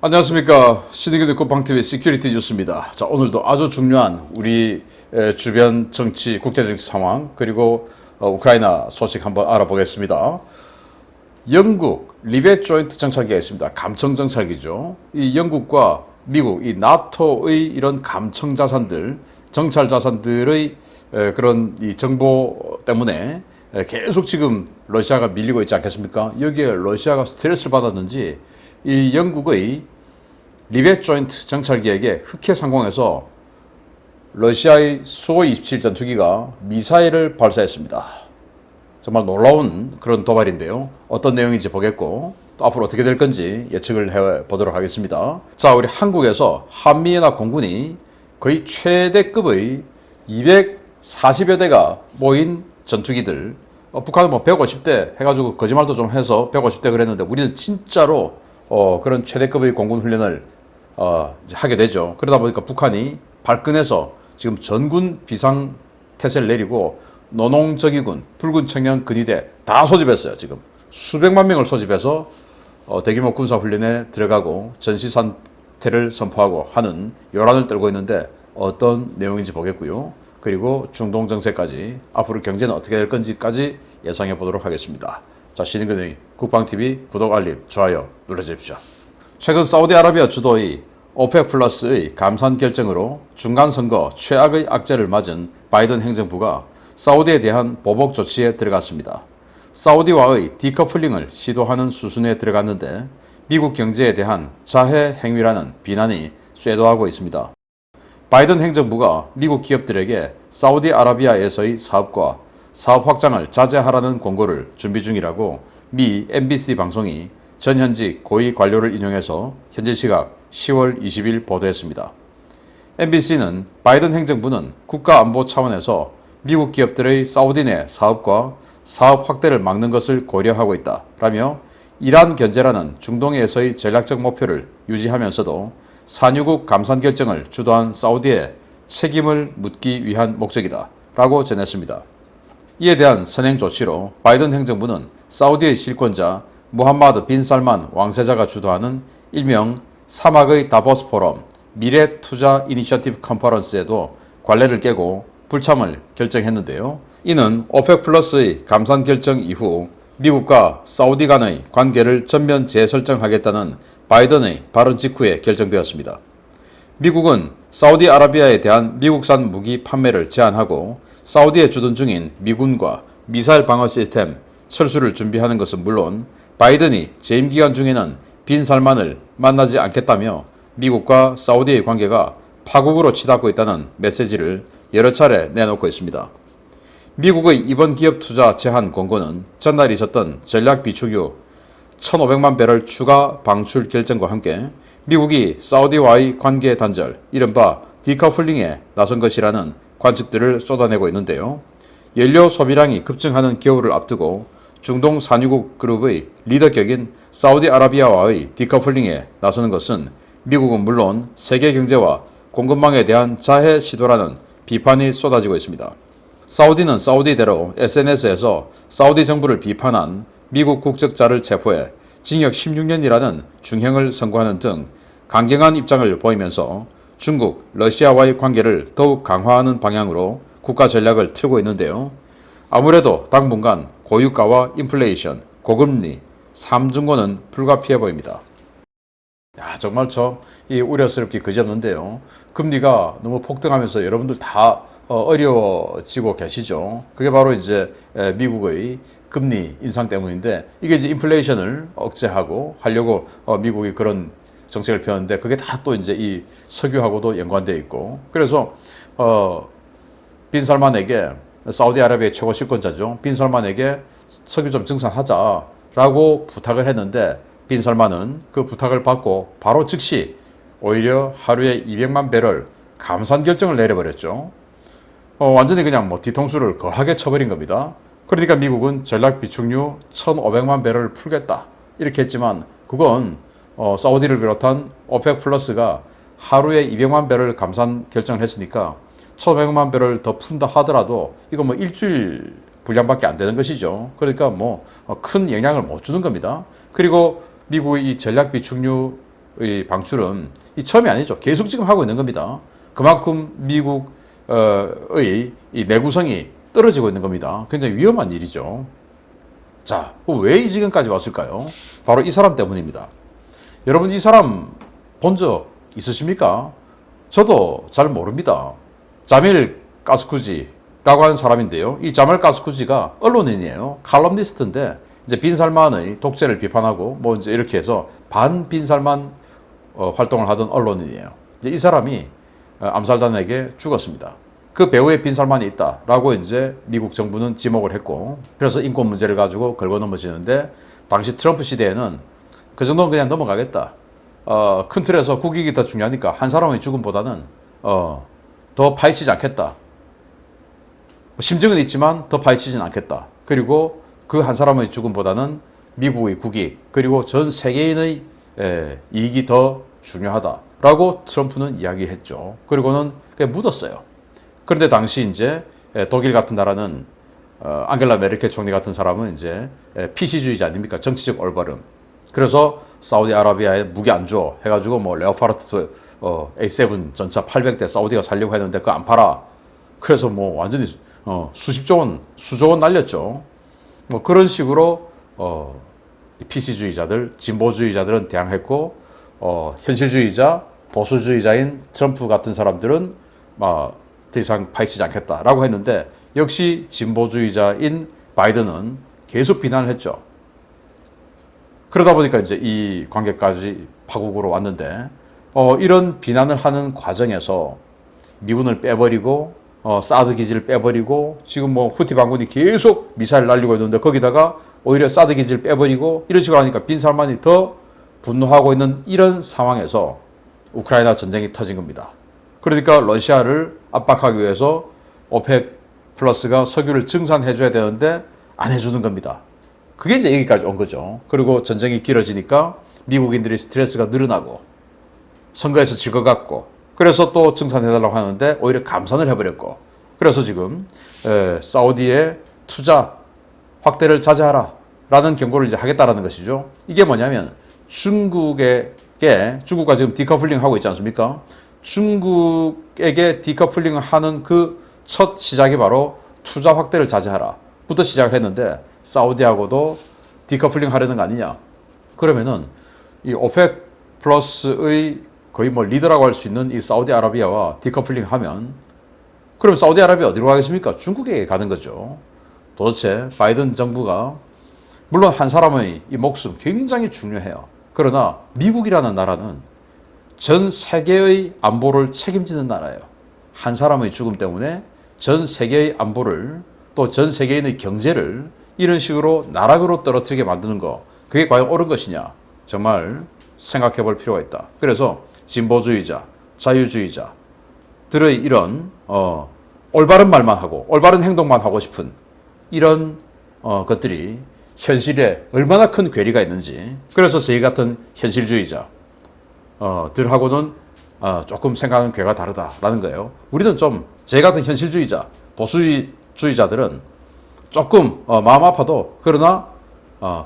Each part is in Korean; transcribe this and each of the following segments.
안녕하십니까. 신의균의 쿠팡TV 시큐리티 뉴스입니다. 자, 오늘도 아주 중요한 우리 주변 정치, 국제정치 상황, 그리고 우크라이나 소식 한번 알아보겠습니다. 영국 리벳 조인트 정찰기가 있습니다. 감청 정찰기죠. 이 영국과 미국, 이 나토의 이런 감청 자산들, 정찰 자산들의 그런 이 정보 때문에 계속 지금 러시아가 밀리고 있지 않겠습니까? 여기에 러시아가 스트레스를 받았는지 이 영국의 리벳 조인트 정찰기에게 흑해 상공에서 러시아의 수-27 전투기가 미사일을 발사했습니다. 정말 놀라운 그런 도발인데요. 어떤 내용인지 보겠고 또 앞으로 어떻게 될 건지 예측을 해보도록 하겠습니다. 자, 우리 한국에서 한미연합 공군이 거의 최대급의 240여 대가 모인 전투기들, 북한은 뭐 150대 해가지고 거짓말도 좀 해서 150대 그랬는데 우리는 진짜로 그런 최대급의 공군 훈련을 이제 하게 되죠. 그러다 보니까 북한이 발끈해서 지금 전군 비상 태세를 내리고 노농적기군, 붉은 청년 근위대 다 소집했어요. 지금 수백만 명을 소집해서 대규모 군사 훈련에 들어가고 전시 상태를 선포하고 하는 요란을 떨고 있는데 어떤 내용인지 보겠고요. 그리고 중동 정세까지 앞으로 경제는 어떻게 될 건지까지 예상해 보도록 하겠습니다. 자, 신인근의 국방TV 구독, 알림, 좋아요 눌러주십시오. 최근 사우디아라비아 주도의 오펙 플러스의 감산 결정으로 중간선거 최악의 악재를 맞은 바이든 행정부가 사우디에 대한 보복 조치에 들어갔습니다. 사우디와의 디커플링을 시도하는 수순에 들어갔는데 미국 경제에 대한 자해 행위라는 비난이 쇄도하고 있습니다. 바이든 행정부가 미국 기업들에게 사우디아라비아에서의 사업과 사업 확장을 자제하라는 권고를 준비 중이라고 미 MBC 방송이 전현직 고위 관료를 인용해서 현지 시각 10월 20일 보도했습니다. MBC는 바이든 행정부는 국가안보 차원에서 미국 기업들의 사우디 내 사업과 사업 확대를 막는 것을 고려하고 있다 라며 이란 견제라는 중동에서의 전략적 목표를 유지하면서도 산유국 감산 결정을 주도한 사우디에 책임을 묻기 위한 목적이다 라고 전했습니다. 이에 대한 선행 조치로 바이든 행정부는 사우디의 실권자 무함마드 빈 살만 왕세자가 주도하는 일명 사막의 다보스 포럼 미래 투자 이니셔티브 컨퍼런스에도 관례를 깨고 불참을 결정했는데요. 이는 오펙 플러스의 감산 결정 이후 미국과 사우디 간의 관계를 전면 재설정하겠다는 바이든의 발언 직후에 결정되었습니다. 미국은 사우디아라비아에 대한 미국산 무기 판매를 제한하고 사우디에 주둔 중인 미군과 미사일 방어 시스템 철수를 준비하는 것은 물론 바이든이 재임 기간 중에는 빈 살만을 만나지 않겠다며 미국과 사우디의 관계가 파국으로 치닫고 있다는 메시지를 여러 차례 내놓고 있습니다. 미국의 이번 기업 투자 제한 권고는 전날 있었던 전략 비축유 1,500만 배럴 추가 방출 결정과 함께 미국이 사우디와의 관계 단절, 이른바 디커플링에 나선 것이라는 관측들을 쏟아내고 있는데요. 연료 소비량이 급증하는 겨울을 앞두고 중동 산유국 그룹의 리더격인 사우디아라비아와의 디커플링에 나서는 것은 미국은 물론 세계 경제와 공급망에 대한 자해 시도라는 비판이 쏟아지고 있습니다. 사우디는 사우디대로 SNS에서 사우디 정부를 비판한 미국 국적자를 체포해 징역 16년이라는 중형을 선고하는 등 강경한 입장을 보이면서 중국, 러시아와의 관계를 더욱 강화하는 방향으로 국가 전략을 틀고 있는데요. 아무래도 당분간 고유가와 인플레이션, 고금리, 삼중고는 불가피해 보입니다. 정말 이 우려스럽기 그지없는데요. 금리가 너무 폭등하면서 여러분들 다 어려워지고 계시죠. 그게 바로 이제 미국의 금리 인상 때문인데 이게 이제 인플레이션을 억제하고 하려고 미국이 그런 정책을 펴는데 그게 다 또 이제 이 석유하고도 연관되어 있고 그래서 빈 살만에게 사우디아라비아의 최고 실권자죠. 빈 살만에게 석유 좀 증산하자라고 부탁을 했는데 빈 살만은 그 부탁을 받고 바로 즉시 오히려 하루에 200만 배럴 감산 결정을 내려버렸죠. 완전히 그냥 뭐 뒤통수를 거하게 쳐버린 겁니다. 그러니까 미국은 전략 비축유 1,500만 배럴을 풀겠다 이렇게 했지만 그건 사우디를 비롯한 오펙 플러스가 하루에 200만 배럴 감산 결정을 했으니까 1,500만 배럴 더 푼다 하더라도 이거 뭐 일주일 분량밖에 안 되는 것이죠. 그러니까 뭐 큰 영향을 못 주는 겁니다. 그리고 미국의 이 전략 비축유 트럼프의 방출은 이 처음이 아니죠. 계속 지금 하고 있는 겁니다. 그만큼 미국의 이 내구성이 떨어지고 있는 겁니다. 굉장히 위험한 일이죠. 자, 왜 이 지경까지 왔을까요? 바로 이 사람 때문입니다. 여러분, 이 사람 본 적 있으십니까? 저도 잘 모릅니다. 자밀 가스쿠지라고 하는 사람인데요. 이 자밀 가스쿠지가 언론인이에요. 칼럼니스트인데 이제 빈살만의 독재를 비판하고 뭐 이제 이렇게 해서 반 빈살만 활동을 하던 언론인이에요. 이제 이 사람이 암살단에게 죽었습니다. 그 배후에 빈살만이 있다라고 이제 미국 정부는 지목을 했고, 그래서 인권 문제를 가지고 걸고 넘어지는데, 당시 트럼프 시대에는 그 정도는 그냥 넘어가겠다. 큰 틀에서 국익이 더 중요하니까 한 사람의 죽음보다는 더 파헤치지 않겠다. 심증은 있지만 더 파헤치지는 않겠다. 그리고 그 한 사람의 죽음보다는 미국의 국익 그리고 전 세계인의 이익이 더 중요하다라고 트럼프는 이야기했죠. 그리고는 그냥 묻었어요. 그런데 당시 이제 독일 같은 나라는 앙겔라 메르켈 총리 같은 사람은 이제 PC주의자 아닙니까? 정치적 올바름. 그래서 사우디아라비아에 무기 안 줘 해가지고 뭐 레오파르트 A7 전차 800대 사우디가 살려고 했는데 그거 안 팔아. 그래서 뭐 완전히 수조 원 날렸죠. 뭐 그런 식으로 PC주의자들, 진보주의자들은 대항했고 현실주의자, 보수주의자인 트럼프 같은 사람들은 더 이상 파헤치지 않겠다라고 했는데, 역시 진보주의자인 바이든은 계속 비난을 했죠. 그러다 보니까 이제 이 관계까지 파국으로 왔는데, 이런 비난을 하는 과정에서 미군을 빼버리고 사드 기지를 빼버리고 지금 뭐 후티 반군이 계속 미사일 날리고 있는데 거기다가 오히려 사드 기지를 빼버리고 이런 식으로 하니까 빈살만이 더 분노하고 있는 이런 상황에서 우크라이나 전쟁이 터진 겁니다. 그러니까 러시아를 압박하기 위해서 오펙 플러스가 석유를 증산해줘야 되는데 안 해주는 겁니다. 그게 이제 여기까지 온 거죠. 그리고 전쟁이 길어지니까 미국인들이 스트레스가 늘어나고 선거에서 질 것 같고, 그래서 또 증산해달라고 하는데 오히려 감산을 해버렸고, 그래서 지금 사우디의 투자 확대를 자제하라 라는 경고를 이제 하겠다라는 것이죠. 이게 뭐냐면 중국과 지금 디커플링 하고 있지 않습니까? 중국에게 디커플링을 하는 그 첫 시작이 바로 투자 확대를 자제하라 부터 시작을 했는데, 사우디하고도 디커플링 하려는 거 아니냐. 그러면은 이 오펙 플러스의 거의 뭐 리더라고 할 수 있는 이 사우디아라비아와 디커플링 하면, 그럼 사우디아라비아 어디로 가겠습니까? 중국에 가는 거죠. 도대체 바이든 정부가, 물론 한 사람의 이 목숨 굉장히 중요해요. 그러나 미국이라는 나라는 전 세계의 안보를 책임지는 나라예요. 한 사람의 죽음 때문에 전 세계의 안보를, 또 전 세계인의 경제를 이런 식으로 나락으로 떨어뜨리게 만드는 거, 그게 과연 옳은 것이냐, 정말 생각해 볼 필요가 있다. 그래서 진보주의자, 자유주의자들의 이런 올바른 말만 하고 올바른 행동만 하고 싶은 이런 것들이 현실에 얼마나 큰 괴리가 있는지, 그래서 저희 같은 현실주의자 들하고는 조금 생각하는 괴가 다르다라는 거예요. 우리는 좀, 저희 같은 현실주의자, 보수주의자들은 조금 마음 아파도 그러나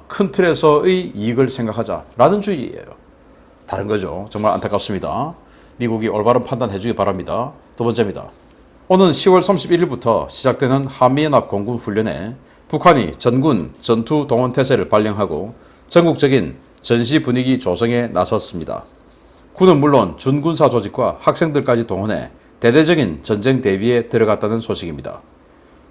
큰 틀에서의 이익을 생각하자라는 주의예요. 다른 거죠. 정말 안타깝습니다. 미국이 올바른 판단해 주기 바랍니다. 두 번째입니다. 오는 10월 31일부터 시작되는 한미연합 공군 훈련에 북한이 전군 전투 동원 태세를 발령하고 전국적인 전시 분위기 조성에 나섰습니다. 군은 물론 준군사 조직과 학생들까지 동원해 대대적인 전쟁 대비에 들어갔다는 소식입니다.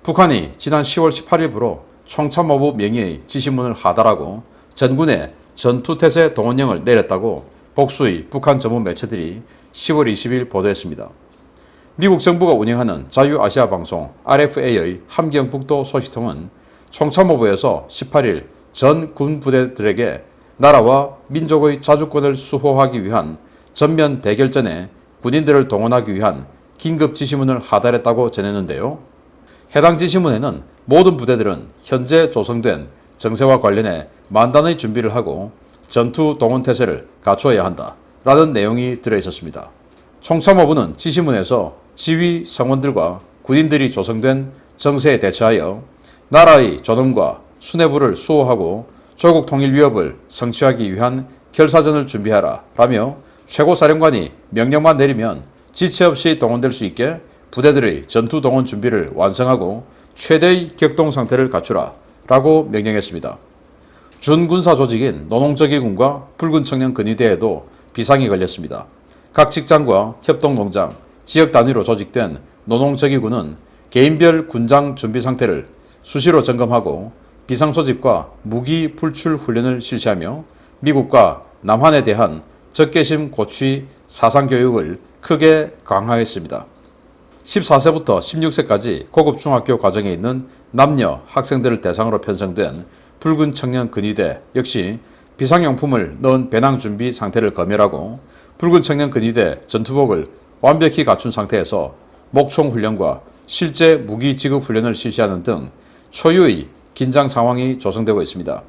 북한이 지난 10월 18일부로 총참모부 명의의 지시문을 하달하고 전군에 전투태세 동원령을 내렸다고 복수의 북한 전문 매체들이 10월 20일 보도했습니다. 미국 정부가 운영하는 자유아시아 방송 RFA의 함경북도 소식통은 총참모부에서 18일 전 군부대들에게 나라와 민족의 자주권을 수호하기 위한 전면 대결전에 군인들을 동원하기 위한 긴급 지시문을 하달했다고 전했는데요. 해당 지시문에는 모든 부대들은 현재 조성된 정세와 관련해 만단의 준비를 하고 전투 동원 태세를 갖추어야 한다 라는 내용이 들어있었습니다. 총참모부는 지시문에서 지휘 성원들과 군인들이 조성된 정세에 대처하여 나라의 존엄과 수뇌부를 수호하고 조국 통일 위협을 성취하기 위한 결사전을 준비하라 라며 최고사령관이 명령만 내리면 지체 없이 동원될 수 있게 부대들의 전투 동원 준비를 완성하고 최대의 격동 상태를 갖추라 라고 명령했습니다. 준군사 조직인 노농적기군과 붉은 청년 근위대에도 비상이 걸렸습니다. 각 직장과 협동농장, 지역 단위로 조직된 노농적기군은 개인별 군장 준비 상태를 수시로 점검하고 비상소집과 무기 불출 훈련을 실시하며 미국과 남한에 대한 적개심 고취 사상교육을 크게 강화했습니다. 14세부터 16세까지 고급 중학교 과정에 있는 남녀 학생들을 대상으로 편성된 붉은 청년 근위대 역시 비상용품을 넣은 배낭 준비 상태를 검열하고 붉은 청년 근위대 전투복을 완벽히 갖춘 상태에서 목총 훈련과 실제 무기 지급 훈련을 실시하는 등 초유의 긴장 상황이 조성되고 있습니다.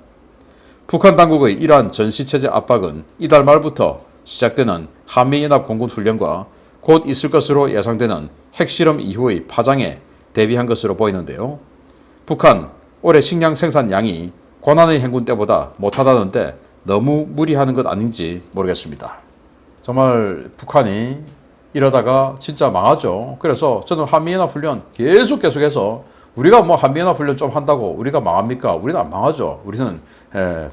북한 당국의 이러한 전시체제 압박은 이달 말부터 시작되는 한미연합 공군 훈련과 곧 있을 것으로 예상되는 핵실험 이후의 파장에 대비한 것으로 보이는데요. 북한 올해 식량 생산량이 고난의 행군 때보다 못하다는데 너무 무리하는 것 아닌지 모르겠습니다. 정말 북한이 이러다가 진짜 망하죠. 그래서 저는 한미연합훈련 계속해서 우리가 뭐 한미연합훈련 좀 한다고 우리가 망합니까? 우리는 안 망하죠. 우리는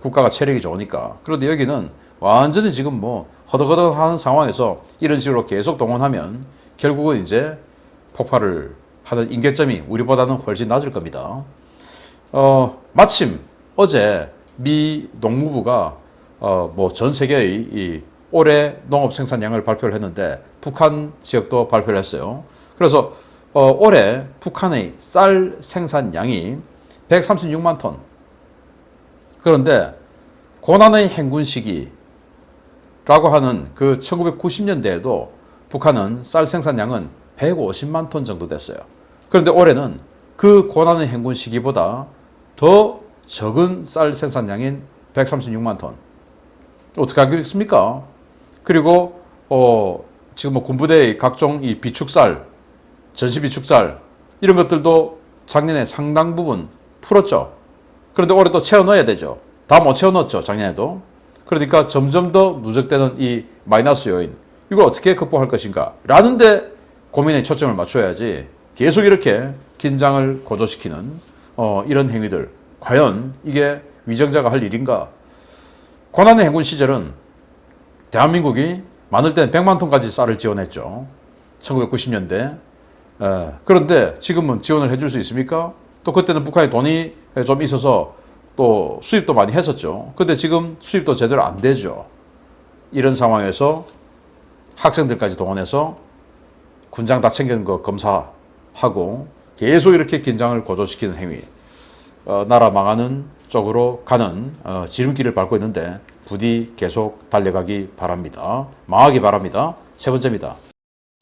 국가가 체력이 좋으니까. 그런데 여기는 완전히 지금 뭐 허덕허덕하는 상황에서 이런 식으로 계속 동원하면 결국은 이제 폭발을 하는 임계점이 우리보다는 훨씬 낮을 겁니다. 마침 어제 미 농무부가 뭐 전 세계의 이 올해 농업 생산량을 발표를 했는데 북한 지역도 발표를 했어요. 그래서 올해 북한의 쌀 생산량이 136만 톤. 그런데 고난의 행군 시기라고 하는 그 1990년대에도 북한은 쌀 생산량은 150만 톤 정도 됐어요. 그런데 올해는 그 고난의 행군 시기보다 더 적은 쌀 생산량인 136만 톤. 어떻게 하겠습니까? 그리고 지금 뭐 군부대의 각종 이 비축쌀, 전시 비축쌀 이런 것들도 작년에 상당 부분 풀었죠. 그런데 올해 또 채워 넣어야 되죠. 다 못 채워 넣었죠, 작년에도. 그러니까 점점 더 누적되는 이 마이너스 요인, 이걸 어떻게 극복할 것인가 라는 데 고민에 초점을 맞춰야지 계속 이렇게 긴장을 고조시키는 이런 행위들, 과연 이게 위정자가 할 일인가? 고난의 행군 시절은 대한민국이 많을 때는 100만 톤까지 쌀을 지원했죠. 1990년대. 그런데 지금은 지원을 해줄 수 있습니까? 또 그때는 북한에 돈이 좀 있어서 또 수입도 많이 했었죠. 근데 지금 수입도 제대로 안 되죠. 이런 상황에서 학생들까지 동원해서 군장 다 챙기는 거 검사하고 계속 이렇게 긴장을 고조시키는 행위. 나라 망하는 쪽으로 가는 지름길을 밟고 있는데 부디 계속 달려가기 바랍니다. 망하기 바랍니다. 세 번째입니다.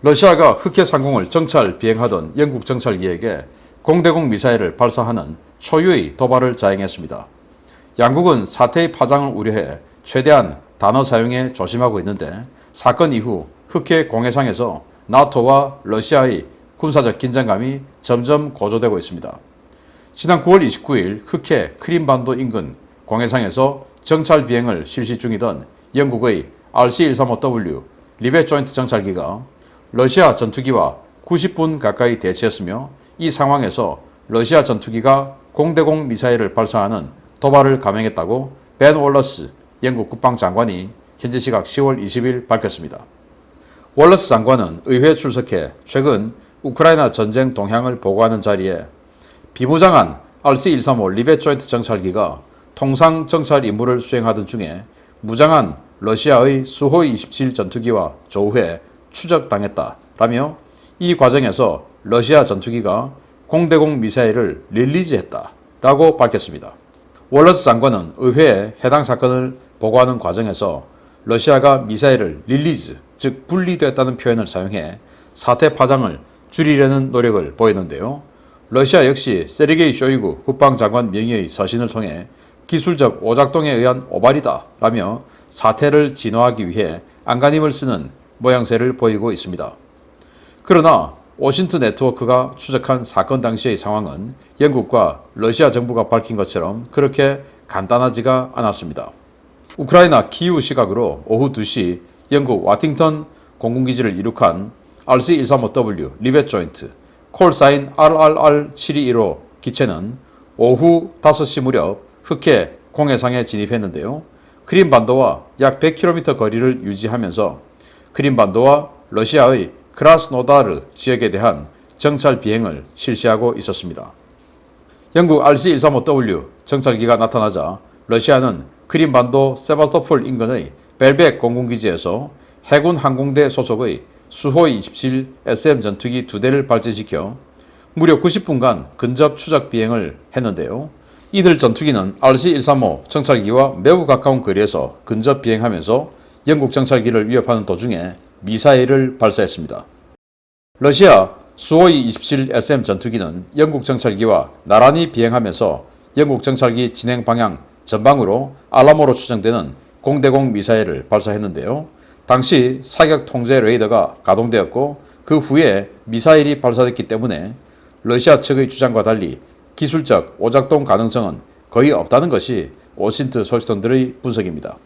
러시아가 흑해 상공을 정찰 비행하던 영국 정찰기에게 공대공 미사일을 발사하는 초유의 도발을 자행했습니다. 양국은 사태의 파장을 우려해 최대한 단어 사용에 조심하고 있는데 사건 이후 흑해 공해상에서 나토와 러시아의 군사적 긴장감이 점점 고조되고 있습니다. 지난 9월 29일 흑해 크림반도 인근 공해상에서 정찰 비행을 실시 중이던 영국의 RC-135W 리벳 조인트 정찰기가 러시아 전투기와 90분 가까이 대치했으며 이 상황에서 러시아 전투기가 공대공 미사일을 발사하는 도발을 감행했다고 벤 월러스 영국 국방장관이 현지 시각 10월 20일 밝혔습니다. 월러스 장관은 의회에 출석해 최근 우크라이나 전쟁 동향을 보고하는 자리에 비무장한 RC-135 리벳 조인트 정찰기가 통상 정찰 임무를 수행하던 중에 무장한 러시아의 수호이 27 전투기와 조우해 추적당했다라며 이 과정에서 러시아 전투기가 공대공 미사일을 릴리즈했다라고 밝혔습니다. 월러스 장관은 의회에 해당 사건을 보고하는 과정에서 러시아가 미사일을 릴리즈, 즉 분리됐다는 표현을 사용해 사태 파장을 줄이려는 노력을 보였는데요. 러시아 역시 세르게이 쇼이구 국방장관 명의의 서신을 통해 기술적 오작동에 의한 오발이다 라며 사태를 진화하기 위해 안간힘을 쓰는 모양새를 보이고 있습니다. 그러나 워싱턴 네트워크가 추적한 사건 당시의 상황은 영국과 러시아 정부가 밝힌 것처럼 그렇게 간단하지가 않았습니다. 우크라이나 키이우 시각으로 오후 2시 영국 와팅턴 공군기지를 이륙한 RC-135W 리벳 조인트 콜사인 RRR-721호 기체는 오후 5시 무렵 흑해 공해상에 진입했는데요. 크림반도와 약 100km 거리를 유지하면서 크림반도와 러시아의 크라스노다르 지역에 대한 정찰 비행을 실시하고 있었습니다. 영국 RC-135W 정찰기가 나타나자 러시아는 크림반도 세바스토폴 인근의 벨벡 공군기지에서 해군 항공대 소속의 수호이 27 SM 전투기 2대를 발진시켜 무려 90분간 근접 추적 비행을 했는데요. 이들 전투기는 RC-135 정찰기와 매우 가까운 거리에서 근접 비행하면서 영국 정찰기를 위협하는 도중에 미사일을 발사했습니다. 러시아 수호이 27 SM 전투기는 영국 정찰기와 나란히 비행하면서 영국 정찰기 진행 방향 전방으로 알라모로 추정되는 공대공 미사일을 발사했는데요. 당시 사격 통제 레이더가 가동되었고 그 후에 미사일이 발사됐기 때문에 러시아 측의 주장과 달리 기술적 오작동 가능성은 거의 없다는 것이 워싱턴 소식통들의 분석입니다.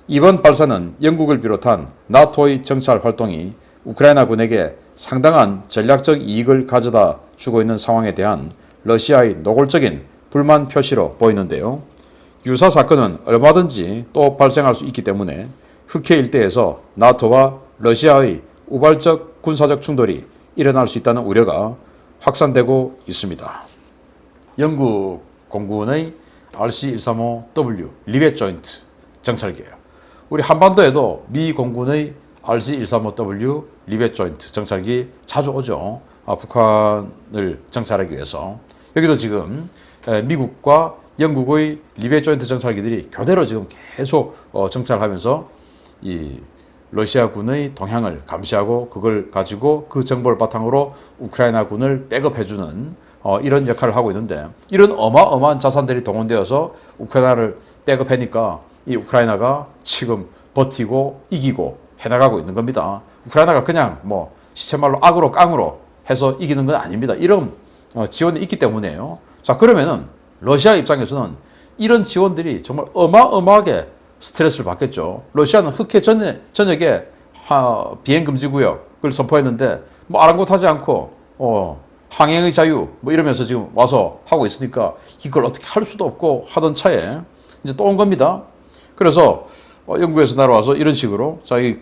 이번 발사는 영국을 비롯한 나토의 정찰 활동이 우크라이나 군에게 상당한 전략적 이익을 가져다 주고 있는 상황에 대한 러시아의 노골적인 불만 표시로 보이는데요. 유사 사건은 얼마든지 또 발생할 수 있기 때문에 흑해 일대에서 나토와 러시아의 우발적 군사적 충돌이 일어날 수 있다는 우려가 확산되고 있습니다. 영국 공군의 RC-135W 리벳 조인트 정찰기예요. 우리 한반도에도 미 공군의 RC-135W 리벳 조인트 정찰기 자주 오죠. 북한을 정찰하기 위해서. 여기도 지금 미국과 영국의 리벳 조인트 정찰기들이 교대로 지금 계속 정찰하면서 이 러시아군의 동향을 감시하고 그걸 가지고 그 정보를 바탕으로 우크라이나 군을 백업해주는 이런 역할을 하고 있는데, 이런 어마어마한 자산들이 동원되어서 우크라이나를 백업하니까 이 우크라이나가 지금 버티고 이기고 해나가고 있는 겁니다. 우크라이나가 그냥 뭐 시체말로 악으로 깡으로 해서 이기는 건 아닙니다. 이런 지원이 있기 때문에요. 자, 그러면은 러시아 입장에서는 이런 지원들이 정말 어마어마하게 스트레스를 받겠죠. 러시아는 흑해 전역에 비행 금지 구역을 선포했는데 뭐 아랑곳하지 않고 항행의 자유 뭐 이러면서 지금 와서 하고 있으니까 이걸 어떻게 할 수도 없고 하던 차에 이제 또 온 겁니다. 그래서 영국에서 날아와서 이런 식으로 자기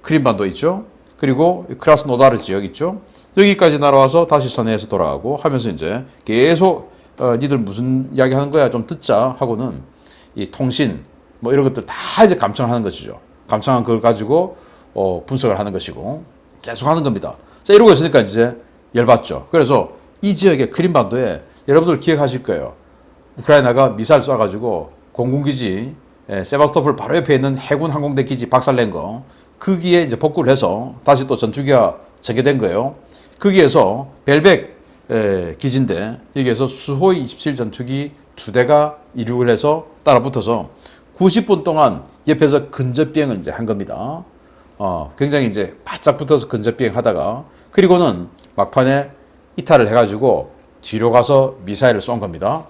크림반도 있죠. 그리고 크라스노다르 지역 있죠. 여기까지 날아와서 다시 선회에서 돌아가고 하면서 이제 계속 니들 무슨 이야기 하는 거야 좀 듣자 하고는 이 통신 뭐 이런 것들 다 이제 감청을 하는 것이죠. 감청한 그걸 가지고 분석을 하는 것이고 계속 하는 겁니다. 자, 이러고 있으니까 이제 열받죠. 그래서 이 지역의 크림반도에 여러분들 기억하실 거예요. 우크라이나가 미사일 쏴가지고 공군기지 세바스토폴 바로 옆에 있는 해군 항공대 기지 박살낸 거, 거기에 이제 복구를 해서 다시 또 전투기가 전개된 거예요. 거기에서 벨벡 기지인데 여기에서 수호이 27 전투기 2대가 이륙을 해서 따라붙어서 90분 동안 옆에서 근접 비행을 이제 한 겁니다. 굉장히 이제 바짝 붙어서 근접 비행 하다가 그리고는 막판에 이탈을 해가지고 뒤로 가서 미사일을 쏜 겁니다.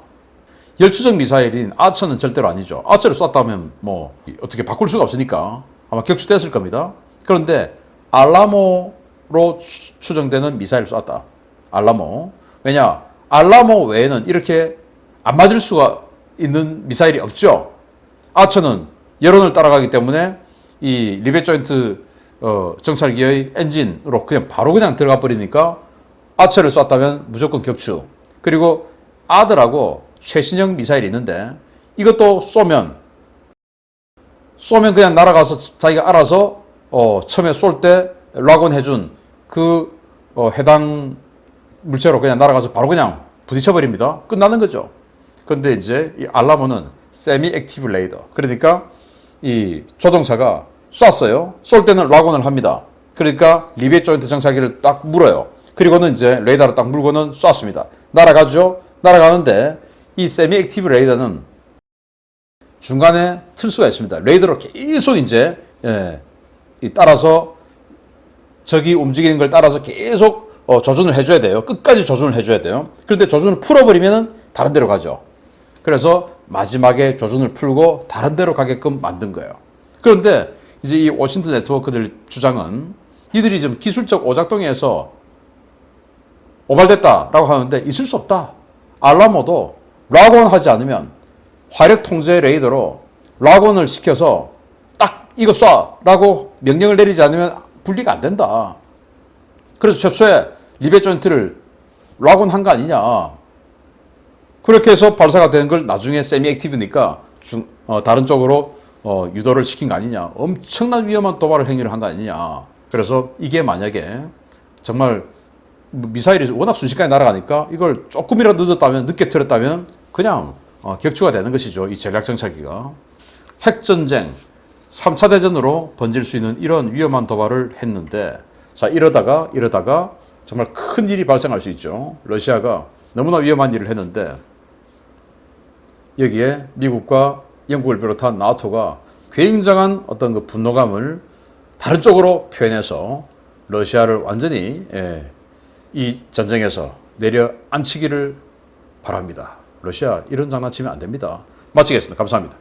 열추적 미사일인 아처는 절대로 아니죠. 아처를 쐈다면 뭐 어떻게 바꿀 수가 없으니까 아마 격추됐을 겁니다. 그런데 알라모로 추정되는 미사일을 쐈다. 알라모. 왜냐? 알라모 외에는 이렇게 안 맞을 수가 있는 미사일이 없죠. 아처는 여론을 따라가기 때문에 이 리벳 조인트 정찰기의 엔진으로 그냥 바로 그냥 들어가 버리니까 아처를 쐈다면 무조건 격추. 그리고 아들하고 최신형 미사일이 있는데 이것도 쏘면 그냥 날아가서 자기가 알아서 처음에 쏠 때 락온 해준 그 해당 물체로 그냥 날아가서 바로 그냥 부딪혀 버립니다. 끝나는 거죠. 그런데 이제 이 알라모는 세미 액티브 레이더, 그러니까 이 조종사가 쐈어요. 쏠 때는 락온을 합니다. 그러니까 리벳 조인트 정찰기를 딱 물어요. 그리고는 이제 레이더를 딱 물고는 쐈습니다. 날아가죠. 날아가는데 이 세미 액티브 레이더는 중간에 틀수가 있습니다. 레이더로 계속 이제 따라서 적이 움직이는 걸 따라서 계속 조준을 해줘야 돼요. 끝까지 조준을 해줘야 돼요. 그런데 조준을 풀어버리면 다른 데로 가죠. 그래서 마지막에 조준을 풀고 다른 데로 가게끔 만든 거예요. 그런데 이제 이 워싱턴 네트워크들 주장은 이들이 좀 기술적 오작동에서 오발됐다라고 하는데 있을 수 없다. 알라모도 락온 하지 않으면 화력 통제 레이더로 락온을 시켜서 딱 이거 쏴라고 명령을 내리지 않으면 분리가 안 된다. 그래서 최초에 리벳 조인트를 락온 한 거 아니냐. 그렇게 해서 발사가 된 걸 나중에 세미 액티브니까 다른 쪽으로 유도를 시킨 거 아니냐. 엄청난 위험한 도발 행위를 한 거 아니냐. 그래서 이게 만약에 정말 미사일이 워낙 순식간에 날아가니까 이걸 조금이라도 늦었다면, 늦게 틀었다면 그냥 격추가 되는 것이죠. 이 전략정찰기가. 핵전쟁, 3차 대전으로 번질 수 있는 이런 위험한 도발을 했는데, 자, 이러다가 정말 큰 일이 발생할 수 있죠. 러시아가 너무나 위험한 일을 했는데, 여기에 미국과 영국을 비롯한 나토가 굉장한 어떤 그 분노감을 다른 쪽으로 표현해서 러시아를 완전히 이 전쟁에서 내려앉히기를 바랍니다. 러시아 이런 장난치면 안 됩니다. 마치겠습니다. 감사합니다.